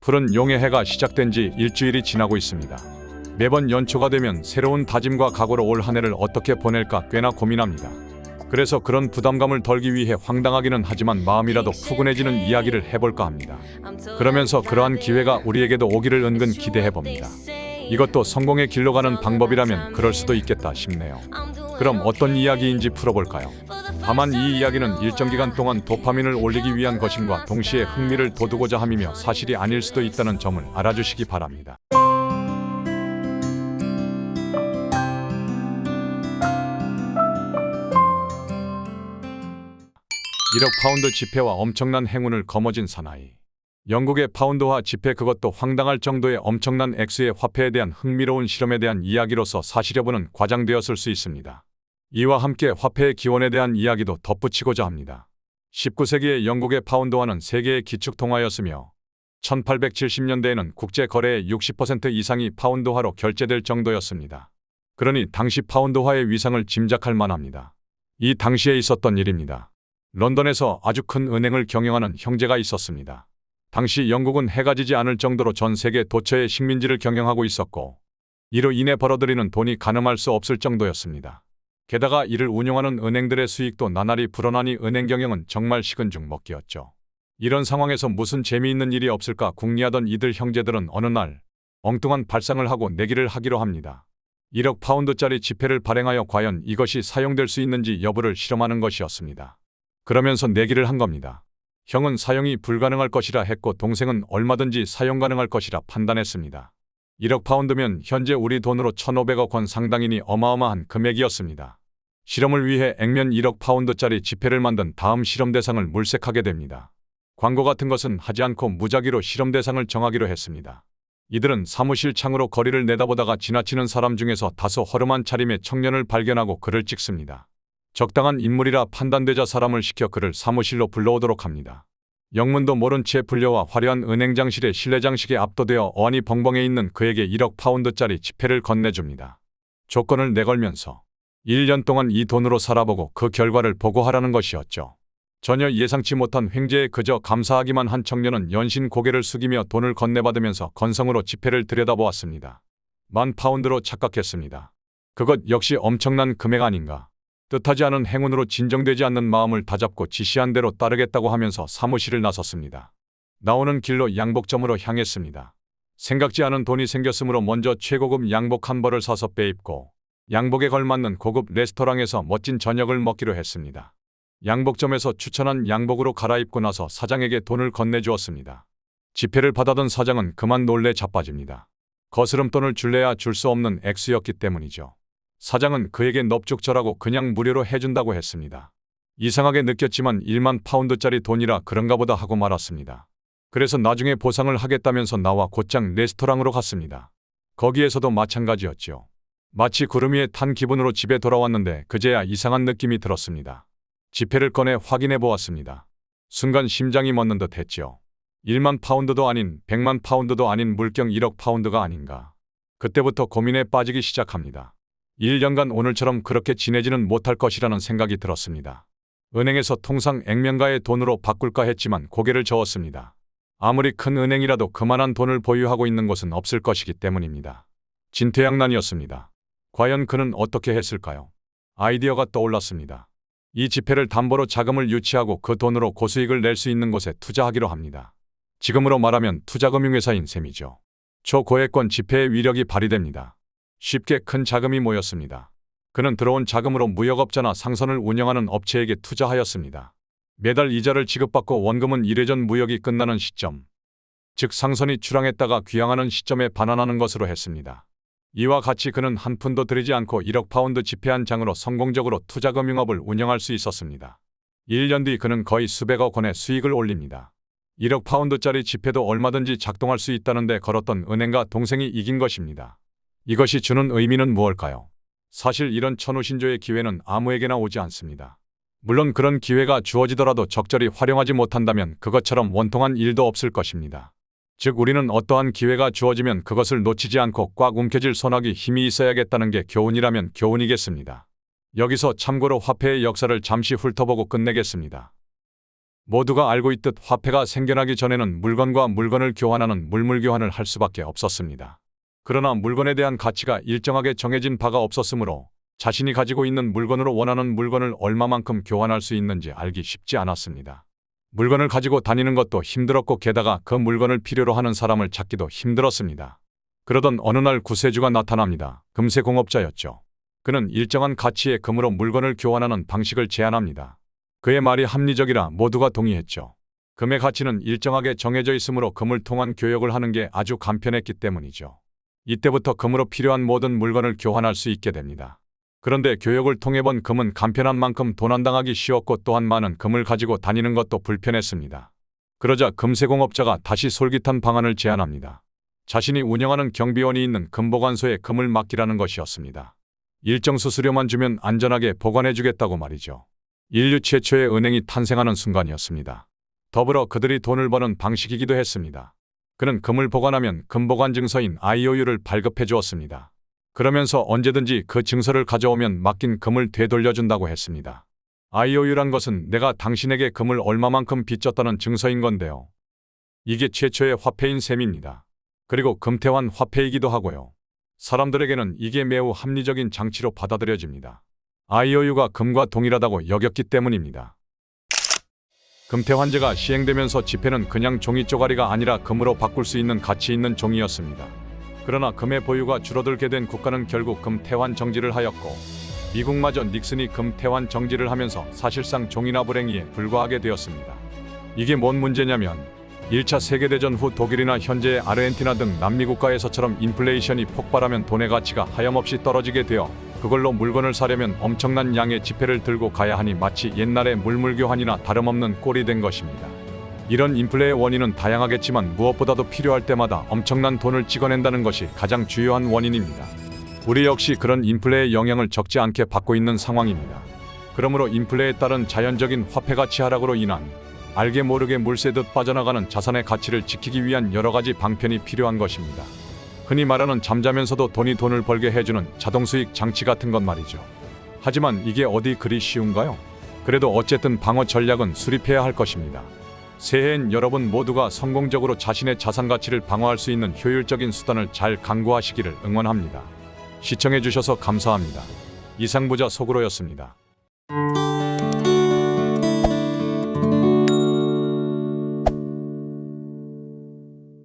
푸른 용의 해가 시작된 지 일주일이 지나고 있습니다. 매번 연초가 되면 새로운 다짐과 각오로 올 한 해를 어떻게 보낼까 꽤나 고민합니다. 그래서 그런 부담감을 덜기 위해 황당하기는 하지만 마음이라도 푸근해지는 이야기를 해볼까 합니다. 그러면서 그러한 기회가 우리에게도 오기를 은근 기대해봅니다. 이것도 성공의 길로 가는 방법이라면 그럴 수도 있겠다 싶네요. 그럼 어떤 이야기인지 풀어볼까요? 다만 이 이야기는 일정 기간 동안 도파민을 올리기 위한 것임과 동시에 흥미를 돋우고자 함이며 사실이 아닐 수도 있다는 점을 알아주시기 바랍니다. 1억 파운드 지폐와 엄청난 행운을 거머쥔 사나이. 영국의 파운드화 지폐, 그것도 황당할 정도의 엄청난 액수의 화폐에 대한 흥미로운 실험에 대한 이야기로서 사실 여부는 과장되었을 수 있습니다. 이와 함께 화폐의 기원에 대한 이야기도 덧붙이고자 합니다. 19세기의 영국의 파운드화는 세계의 기축통화였으며 1870년대에는 국제 거래의 60% 이상이 파운드화로 결제될 정도였습니다. 그러니 당시 파운드화의 위상을 짐작할 만합니다. 이 당시에 있었던 일입니다. 런던에서 아주 큰 은행을 경영하는 형제가 있었습니다. 당시 영국은 해가 지지 않을 정도로 전 세계 도처의 식민지를 경영하고 있었고 이로 인해 벌어들이는 돈이 가늠할 수 없을 정도였습니다. 게다가 이를 운용하는 은행들의 수익도 나날이 불어나니 은행 경영은 정말 식은 죽 먹기였죠. 이런 상황에서 무슨 재미있는 일이 없을까 궁리하던 이들 형제들은 어느 날 엉뚱한 발상을 하고 내기를 하기로 합니다. 1억 파운드짜리 지폐를 발행하여 과연 이것이 사용될 수 있는지 여부를 실험하는 것이었습니다. 그러면서 내기를 한 겁니다. 형은 사용이 불가능할 것이라 했고 동생은 얼마든지 사용 가능할 것이라 판단했습니다. 1억 파운드면 현재 우리 돈으로 1,500억 원 상당이니 어마어마한 금액이었습니다. 실험을 위해 액면 1억 파운드짜리 지폐를 만든 다음 실험 대상을 물색하게 됩니다. 광고 같은 것은 하지 않고 무작위로 실험 대상을 정하기로 했습니다. 이들은 사무실 창으로 거리를 내다보다가 지나치는 사람 중에서 다소 허름한 차림의 청년을 발견하고 그를 찍습니다. 적당한 인물이라 판단되자 사람을 시켜 그를 사무실로 불러오도록 합니다. 영문도 모른 채 불려와 화려한 은행장실의 실내장식에 압도되어 어안이 벙벙해 있는 그에게 1억 파운드짜리 지폐를 건네줍니다. 조건을 내걸면서 1년 동안 이 돈으로 살아보고 그 결과를 보고하라는 것이었죠. 전혀 예상치 못한 횡재에 그저 감사하기만 한 청년은 연신 고개를 숙이며 돈을 건네받으면서 건성으로 지폐를 들여다보았습니다. 10,000파운드로 착각했습니다. 그것 역시 엄청난 금액 아닌가. 뜻하지 않은 행운으로 진정되지 않는 마음을 다잡고 지시한 대로 따르겠다고 하면서 사무실을 나섰습니다. 나오는 길로 양복점으로 향했습니다. 생각지 않은 돈이 생겼으므로 먼저 최고급 양복 한 벌을 사서 빼입고 양복에 걸맞는 고급 레스토랑에서 멋진 저녁을 먹기로 했습니다. 양복점에서 추천한 양복으로 갈아입고 나서 사장에게 돈을 건네주었습니다. 지폐를 받아든 사장은 그만 놀래 자빠집니다. 거스름돈을 줄래야 줄 수 없는 액수였기 때문이죠. 사장은 그에게 넙죽절하고 그냥 무료로 해준다고 했습니다. 이상하게 느꼈지만 10,000파운드짜리 돈이라 그런가 보다 하고 말았습니다. 그래서 나중에 보상을 하겠다면서 나와 곧장 레스토랑으로 갔습니다. 거기에서도 마찬가지였죠. 마치 구름 위에 탄 기분으로 집에 돌아왔는데 그제야 이상한 느낌이 들었습니다. 지폐를 꺼내 확인해 보았습니다. 순간 심장이 멎는 듯 했죠. 10,000파운드도 아닌 100,000파운드도 아닌 물경 1억 파운드가 아닌가. 그때부터 고민에 빠지기 시작합니다. 1년간 오늘처럼 그렇게 지내지는 못할 것이라는 생각이 들었습니다. 은행에서 통상 액면가의 돈으로 바꿀까 했지만 고개를 저었습니다. 아무리 큰 은행이라도 그만한 돈을 보유하고 있는 곳은 없을 것이기 때문입니다. 진퇴양난이었습니다. 과연 그는 어떻게 했을까요? 아이디어가 떠올랐습니다. 이 지폐를 담보로 자금을 유치하고 그 돈으로 고수익을 낼 수 있는 곳에 투자하기로 합니다. 지금으로 말하면 투자금융회사인 셈이죠. 초고액권 지폐의 위력이 발휘됩니다. 쉽게 큰 자금이 모였습니다. 그는 들어온 자금으로 무역업자나 상선을 운영하는 업체에게 투자하였습니다. 매달 이자를 지급받고 원금은 1회전 무역이 끝나는 시점, 즉 상선이 출항했다가 귀향하는 시점에 반환하는 것으로 했습니다. 이와 같이 그는 한 푼도 들이지 않고 1억 파운드 지폐 한 장으로 성공적으로 투자금융업을 운영할 수 있었습니다. 1년 뒤 그는 거의 수백억 원의 수익을 올립니다. 1억 파운드짜리 지폐도 얼마든지 작동할 수 있다는데 걸었던 은행가 동생이 이긴 것입니다. 이것이 주는 의미는 무엇일까요? 사실 이런 천우신조의 기회는 아무에게나 오지 않습니다. 물론 그런 기회가 주어지더라도 적절히 활용하지 못한다면 그것처럼 원통한 일도 없을 것입니다. 즉 우리는 어떠한 기회가 주어지면 그것을 놓치지 않고 꽉 움켜쥘 손아귀 힘이 있어야겠다는 게 교훈이라면 교훈이겠습니다. 여기서 참고로 화폐의 역사를 잠시 훑어보고 끝내겠습니다. 모두가 알고 있듯 화폐가 생겨나기 전에는 물건과 물건을 교환하는 물물교환을 할 수밖에 없었습니다. 그러나 물건에 대한 가치가 일정하게 정해진 바가 없었으므로 자신이 가지고 있는 물건으로 원하는 물건을 얼마만큼 교환할 수 있는지 알기 쉽지 않았습니다. 물건을 가지고 다니는 것도 힘들었고 게다가 그 물건을 필요로 하는 사람을 찾기도 힘들었습니다. 그러던 어느 날 구세주가 나타납니다. 금세공업자였죠. 그는 일정한 가치의 금으로 물건을 교환하는 방식을 제안합니다. 그의 말이 합리적이라 모두가 동의했죠. 금의 가치는 일정하게 정해져 있으므로 금을 통한 교역을 하는 게 아주 간편했기 때문이죠. 이때부터 금으로 필요한 모든 물건을 교환할 수 있게 됩니다. 그런데 교역을 통해 번 금은 간편한 만큼 도난당하기 쉬웠고 또한 많은 금을 가지고 다니는 것도 불편했습니다. 그러자 금세공업자가 다시 솔깃한 방안을 제안합니다. 자신이 운영하는 경비원이 있는 금보관소에 금을 맡기라는 것이었습니다. 일정 수수료만 주면 안전하게 보관해주겠다고 말이죠. 인류 최초의 은행이 탄생하는 순간이었습니다. 더불어 그들이 돈을 버는 방식이기도 했습니다. 그는 금을 보관하면 금보관 증서인 IOU를 발급해 주었습니다. 그러면서 언제든지 그 증서를 가져오면 맡긴 금을 되돌려준다고 했습니다. IOU란 것은 내가 당신에게 금을 얼마만큼 빚졌다는 증서인 건데요. 이게 최초의 화폐인 셈입니다. 그리고 금태환 화폐이기도 하고요. 사람들에게는 이게 매우 합리적인 장치로 받아들여집니다. IOU가 금과 동일하다고 여겼기 때문입니다. 금태환제가 시행되면서 지폐는 그냥 종이 쪼가리가 아니라 금으로 바꿀 수 있는 가치 있는 종이였습니다. 그러나 금의 보유가 줄어들게 된 국가는 결국 금태환 정지를 하였고 미국마저 닉슨이 금태환 정지를 하면서 사실상 종이나 불행이에 불과하게 되었습니다. 이게 뭔 문제냐면 1차 세계대전 후 독일이나 현재의 아르헨티나 등 남미 국가에서처럼 인플레이션이 폭발하면 돈의 가치가 하염없이 떨어지게 되어 그걸로 물건을 사려면 엄청난 양의 지폐를 들고 가야 하니 마치 옛날의 물물교환이나 다름없는 꼴이 된 것입니다. 이런 인플레의 원인은 다양하겠지만 무엇보다도 필요할 때마다 엄청난 돈을 찍어낸다는 것이 가장 주요한 원인입니다. 우리 역시 그런 인플레의 영향을 적지 않게 받고 있는 상황입니다. 그러므로 인플레에 따른 자연적인 화폐 가치 하락으로 인한 알게 모르게 물새듯 빠져나가는 자산의 가치를 지키기 위한 여러 가지 방편이 필요한 것입니다. 흔히 말하는 잠자면서도 돈을 벌게 해주는 자동수익 장치 같은 것 말이죠. 하지만 이게 어디 그리 쉬운가요? 그래도 어쨌든 방어 전략은 수립해야 할 것입니다. 새해엔 여러분 모두가 성공적으로 자신의 자산 가치를 방어할 수 있는 효율적인 수단을 잘 강구하시기를 응원합니다. 시청해주셔서 감사합니다. 이상부자 속으로였습니다.